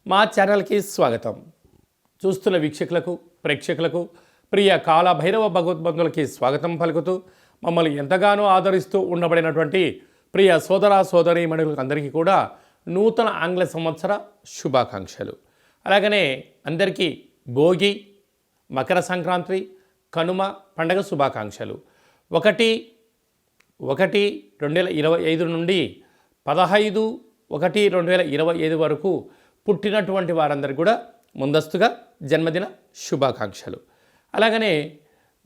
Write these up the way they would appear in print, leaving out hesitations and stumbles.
మా ఛానల్కి స్వాగతం. చూస్తున్న వీక్షకులకు ప్రేక్షకులకు ప్రియ కాల భైరవ భగవద్బంధులకి స్వాగతం పలుకుతూ మమ్మల్ని ఎంతగానో ఆదరిస్తూ ఉండబడినటువంటి ప్రియ సోదర సోదరీమణులకు అందరికీ కూడా నూతన ఆంగ్ల సంవత్సర శుభాకాంక్షలు. అలాగనే అందరికీ భోగి, మకర సంక్రాంతి, కనుమ పండగ శుభాకాంక్షలు. 1/1/2025 నుండి 15/1/2025 వరకు పుట్టినటువంటి వారందరికీ కూడా ముందస్తుగా జన్మదిన శుభాకాంక్షలు. అలాగనే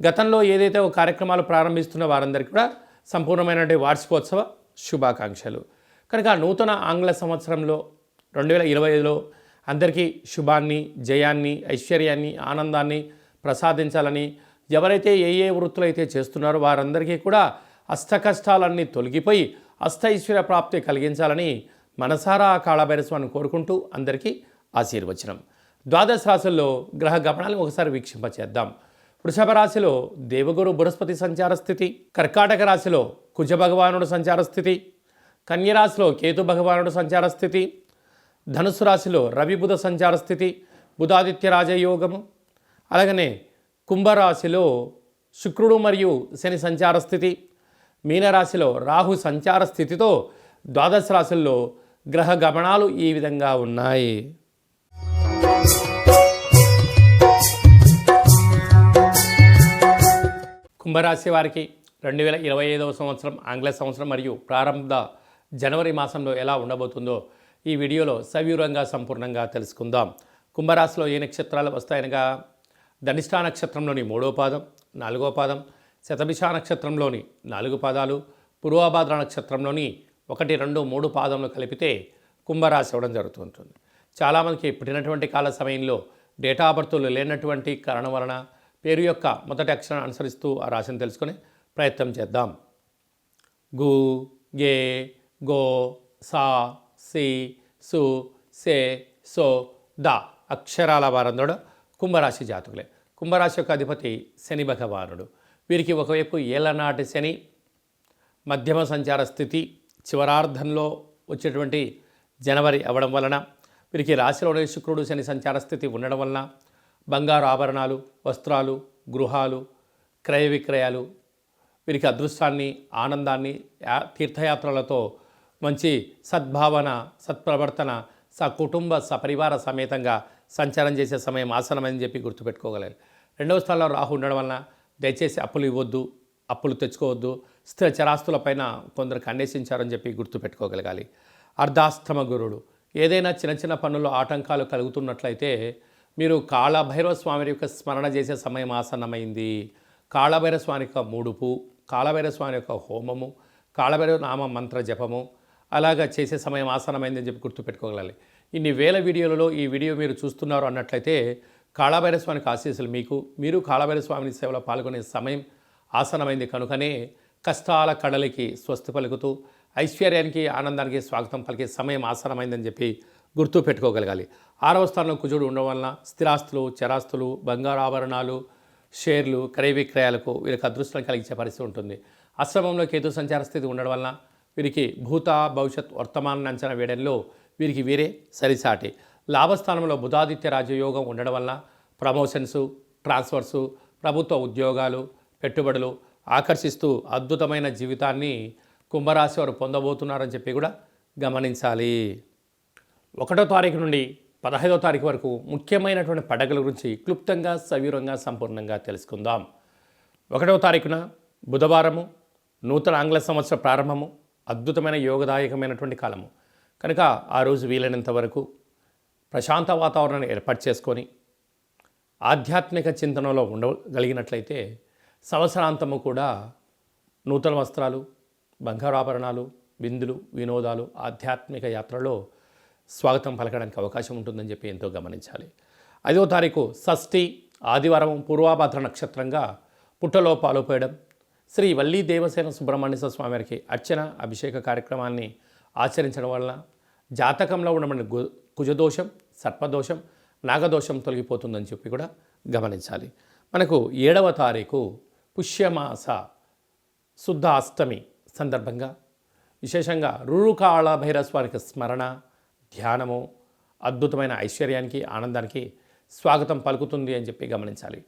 గతంలో ఏదైతే ఒక కార్యక్రమాలు ప్రారంభిస్తున్న వారందరికీ కూడా సంపూర్ణమైనటువంటి వార్షికోత్సవ శుభాకాంక్షలు. కనుక నూతన ఆంగ్ల సంవత్సరంలో 2025లో అందరికీ శుభాన్ని, జయాన్ని, ఐశ్వర్యాన్ని, ఆనందాన్ని ప్రసాదించాలని, ఎవరైతే ఏ వృత్తులు అయితే చేస్తున్నారో వారందరికీ కూడా అష్టకష్టాలన్నీ తొలగిపోయి అష్టైశ్వర్య ప్రాప్తి కలిగించాలని మనసారా కాళభైరస్వామిని కోరుకుంటూ అందరికీ ఆశీర్వచనం. ద్వాదశ రాశుల్లో గ్రహ గమనాలను ఒకసారి వీక్షింపచేద్దాం. వృషభ రాశిలో దేవగురు బృహస్పతి సంచార స్థితి, కర్కాటక రాశిలో కుజ భగవానుడు సంచార స్థితి, కన్యరాశిలో కేతు భగవానుడు సంచార స్థితి, ధనుసు రాశిలో రవి బుధ సంచార స్థితి, బుధాదిత్య రాజయోగము. అలాగనే కుంభరాశిలో శుక్రుడు మరియు శని సంచార స్థితి, మీనరాశిలో రాహు సంచార స్థితితో ద్వాదశ రాశుల్లో గ్రహ గమనాలు ఈ విధంగా ఉన్నాయి. కుంభరాశి వారికి 2025వ సంవత్సరం ఆంగ్ల సంవత్సరం మరియు ప్రారంభ జనవరి మాసంలో ఎలా ఉండబోతుందో ఈ వీడియోలో సవివరంగా సంపూర్ణంగా తెలుసుకుందాం. కుంభరాశిలో ఏ నక్షత్రాలు వస్తాయనగా ధనిష్టా నక్షత్రంలోని 3వ పాదం, 4వ పాదం, శతభిష నక్షత్రంలోని 4 పాదాలు, పూర్వభాద్ర నక్షత్రంలోని 1, 2, 3 పాదములు కలిపితే కుంభరాశి అవ్వడం జరుగుతుంటుంది. చాలామందికి పుట్టినటువంటి కాల సమయంలో డేటా ఆఫ్ బర్త్లు లేనటువంటి కారణం వలన పేరు యొక్క మొదటి అక్షరాన్ని అనుసరిస్తూ ఆ రాశిని తెలుసుకునే ప్రయత్నం చేద్దాం. గు, గే, గో, సా, సి, సు, సే, సో, ద అక్షరాల వారందరూ కుంభరాశి జాతకులే. కుంభరాశి యొక్క అధిపతి శని భగవానుడు. వీరికి ఒకవైపు ఏళ్ళనాటి శని మధ్యమ సంచార స్థితి చివరార్ధంలో వచ్చేటువంటి జనవరి అవ్వడం వలన, వీరికి రాశిలోనే శుక్రుడు శని సంచార స్థితి ఉండడం వలన బంగారు ఆభరణాలు, వస్త్రాలు, గృహాలు, క్రయ విక్రయాలు, వీరికి అదృష్టాన్ని, ఆనందాన్ని, తీర్థయాత్రలతో మంచి సద్భావన, సత్ప్రవర్తన, సకుటుంబ సపరివార సమేతంగా సంచారం చేసే సమయం ఆసనమని చెప్పి గుర్తుపెట్టుకోగలరు. 2వ స్థానంలో రాహు ఉండడం వలన దయచేసి అప్పులు ఇవ్వద్దు, అప్పులు తెచ్చుకోవద్దు, స్థిర చరాస్తులపైన కొందరు అన్వేషించారని చెప్పి గుర్తుపెట్టుకోగలగాలి. అర్ధాష్టమ గురుడు. ఏదైనా చిన్న చిన్న పనుల్లో ఆటంకాలు కలుగుతున్నట్లయితే మీరు కాళభైరవ స్వామి యొక్క స్మరణ చేసే సమయం ఆసన్నమైంది. కాళభైరవ స్వామి యొక్క ముడుపు, కాళభైరవ స్వామి యొక్క హోమము, కాళభైరవ నామ మంత్ర జపము అలాగా చేసే సమయం ఆసనమైందని చెప్పి గుర్తుపెట్టుకోగలాలి. ఇన్ని వేల వీడియోలలో ఈ వీడియో మీరు చూస్తున్నారు అన్నట్లయితే కాళభైరవ స్వామికి ఆశీస్సులు మీకు, మీరు కాళభైరవ స్వామిని సేవలో పాల్గొనే సమయం ఆసనమైంది. కనుకనే కష్టాల కడలికి స్వస్తి పలుకుతూ ఐశ్వర్యానికి, ఆనందానికి స్వాగతం పలికే సమయం ఆసనమైందని చెప్పి గుర్తు పెట్టుకోగలగాలి. 6వ స్థానంలో కుజుడు ఉండడం వలన స్థిరాస్తులు, చరాస్తులు, బంగారు ఆభరణాలు, షేర్లు, క్రయ విక్రయాలకు వీరికి అదృష్టం కలిగించే పరిస్థితి ఉంటుంది. అష్టమంలో కేతు సంచార స్థితి ఉండడం వలన వీరికి భూత భవిష్యత్ వర్తమానాన్ని అంచనా వేయడంలో వీరికి వీరే సరిసాటి. లాభస్థానంలో బుధాదిత్య రాజయోగం ఉండడం వలన ప్రమోషన్సు, ట్రాన్స్ఫర్సు, ప్రభుత్వ ఉద్యోగాలు, పెట్టుబడులు ఆకర్షిస్తూ అద్భుతమైన జీవితాన్ని కుంభరాశి వారు పొందబోతున్నారని చెప్పి కూడా గమనించాలి. 1వ తారీఖు నుండి 15వ తారీఖు వరకు ముఖ్యమైనటువంటి పండుగల గురించి క్లుప్తంగా సవివరంగా సంపూర్ణంగా తెలుసుకుందాం. 1వ తారీఖున బుధవారము, నూతన ఆంగ్ల సంవత్సర ప్రారంభము, అద్భుతమైన యోగదాయకమైనటువంటి కాలము. కనుక ఆ రోజు వీలైనంత వరకు ప్రశాంత వాతావరణాన్ని ఏర్పాటు చేసుకొని ఆధ్యాత్మిక చింతనలో ఉండగలిగినట్లయితే సంవత్సరాంతము కూడా నూతన వస్త్రాలు, బంగారు ఆభరణాలు, విందులు, వినోదాలు, ఆధ్యాత్మిక యాత్రలో స్వాగతం పలకడానికి అవకాశం ఉంటుందని చెప్పి ఎంతో గమనించాలి. 5వ తారీఖు షష్ఠి ఆదివారం, పూర్వభాద్ర నక్షత్రంగా పుట్టలో పాలుపోయడం, శ్రీ వల్లీ దేవసేన సుబ్రహ్మణ్య స్వామి వారికి అర్చన, అభిషేక కార్యక్రమాన్ని ఆచరించడం వలన జాతకంలో ఉండమని కుజదోషం, సర్పదోషం, నాగదోషం తొలగిపోతుందని చెప్పి కూడా గమనించాలి. మనకు 7వ తారీఖు పుష్యమాస శుద్ధ అష్టమి సందర్భంగా విశేషంగా రురుకాళ భైరస్వానికి స్మరణ, ధ్యానము, అద్భుతమైన ఐశ్వర్యానికి, ఆనందానికి స్వాగతం పలుకుతుంది అని చెప్పి గమనించాలి.